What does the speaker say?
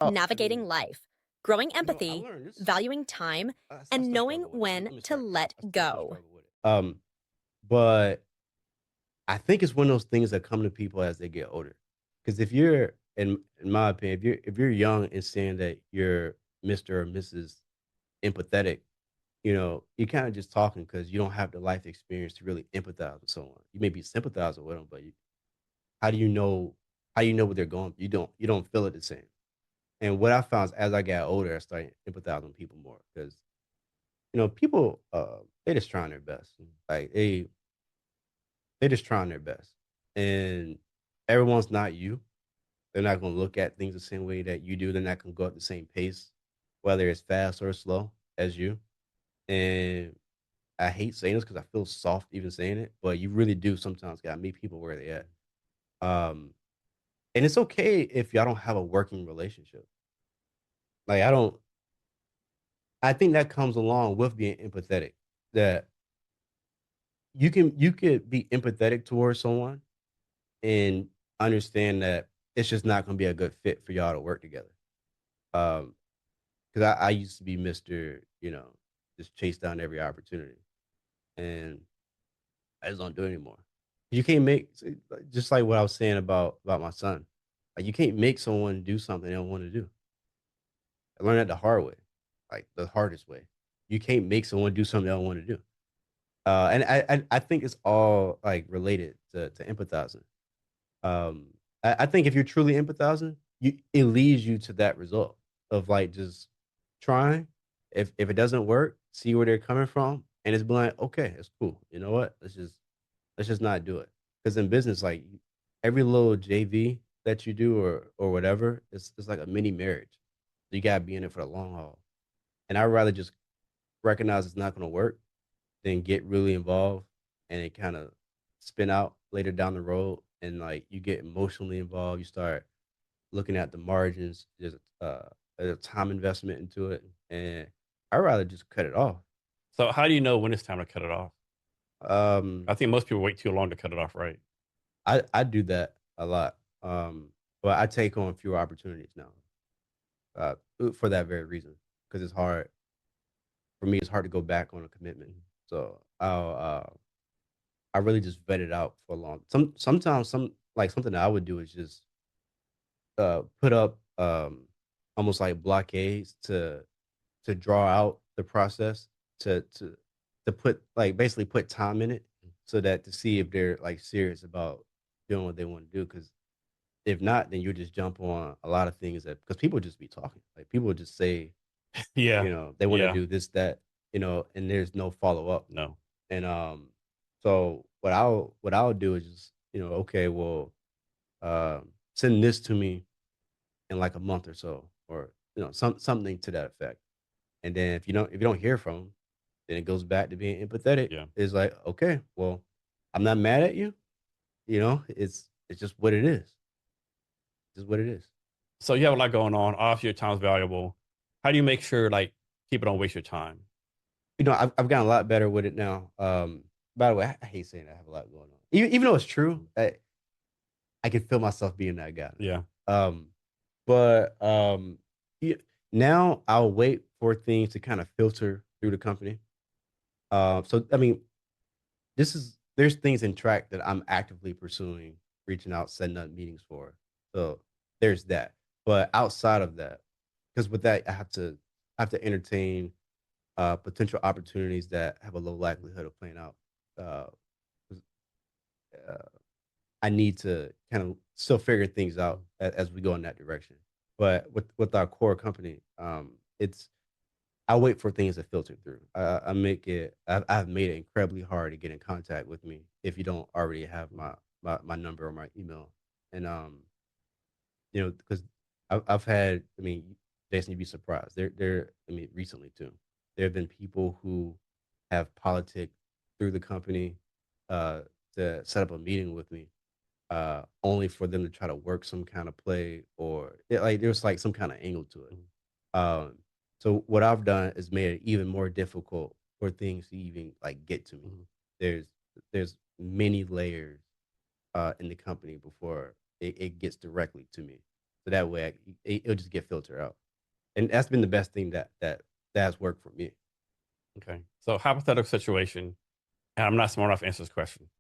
Oh, I navigating mean, life, growing I empathy, learned this. valuing time, I and still knowing struggle with it. when Let me to start there. let I still go. struggle with it. But I think it's one of those things that come to people as they get older. Because if you're, in my opinion, if you're young and saying that you're Mister or Mrs. Empathetic, you're kind of just talking because you don't have the life experience to really empathize with someone. You may be sympathizing with them, but how do you know? How you know what they're going? You don't feel it the same. And what I found is as I got older, I started empathizing with people more because people they just trying their best. Like they just trying their best, and everyone's not you. They're not going to look at things the same way that you do. They're not going to go at the same pace, whether it's fast or slow as you. And I hate saying this because I feel soft even saying it, but you really do sometimes got to meet people where they at. Um, and it's okay if y'all don't have a working relationship. Like I don't. I think that comes along with being empathetic. That you could be empathetic towards someone and understand that it's just not going to be a good fit for y'all to work together. Um, because I used to be Mister, just chase down every opportunity, and I just don't do it anymore. You can't just like what I was saying about my son. Like you can't make someone do something they don't want to do. I learned that the hard way, like the hardest way. You can't make someone do something they don't want to do. And I think it's all like related to empathizing. I think if you're truly empathizing, it leads you to that result of like just trying. If it doesn't work, see where they're coming from, and it's been like, okay, it's cool. You know what? Let's just not do it. Because in business, like every little JV that you do or whatever, it's like a mini marriage. You gotta be in it for the long haul. And I'd rather just recognize it's not gonna work than get really involved and it kind of spin out later down the road and like you get emotionally involved. You start looking at the margins. There's a time investment into it, and I'd rather just cut it off. So how do you know when it's time to cut it off? Um, I think most people wait too long to cut it off, right? I do that a lot, but I take on fewer opportunities now for that very reason because it's hard for me. It's hard to go back on a commitment, so I really just vet it out for a long. Sometimes like something that I would do is just put up almost like blockades to draw out the process to to to put like basically put time in it so that to see if they're like serious about doing what they want to do. Because if not, then you just jump on a lot of things that because people just be talking. Like people just say, Yeah. they want to Yeah. do this, that, and there's no follow up. No. And so what I'll do is just, okay, well, send this to me in like a month or so, or something to that effect. And then if you don't hear from 'em, then it goes back to being empathetic. Yeah. It's like, okay, well, I'm not mad at you. It's just what it is. Just what it is. So you have a lot going on. Obviously, your time is valuable. How do you make sure, like, people don't waste your time? I've gotten a lot better with it now. By the way, I hate saying I have a lot going on. Even though it's true, I can feel myself being that guy Yeah. now. But yeah, now I'll wait for things to kind of filter through the company. So I mean, there's things in track that I'm actively pursuing, reaching out, setting up meetings for. So there's that. But outside of that, because with that I have to entertain potential opportunities that have a low likelihood of playing out. Uh, 'Cause, uh, I need to kind of still figure things out as we go in that direction. But with our core company, it's I wait for things to filter through. I make it. I've made it incredibly hard to get in contact with me if you don't already have my number or my email. And because I've had. I mean, Jason, you'd be surprised. There. I mean, recently too, there have been people who have politic through the company uh, to set up a meeting with me, only for them to try to work some kind of play or like there's like some kind of angle to it. Mhm. Um, so what I've done is made it even more difficult for things to even like get to me. Mhm. There's there's many layers in the company before it gets directly to me. so that way it'll just get filtered out. And that's been the best thing that has worked for me. Okay. So hypothetical situation, and I'm not smart enough to answer this question.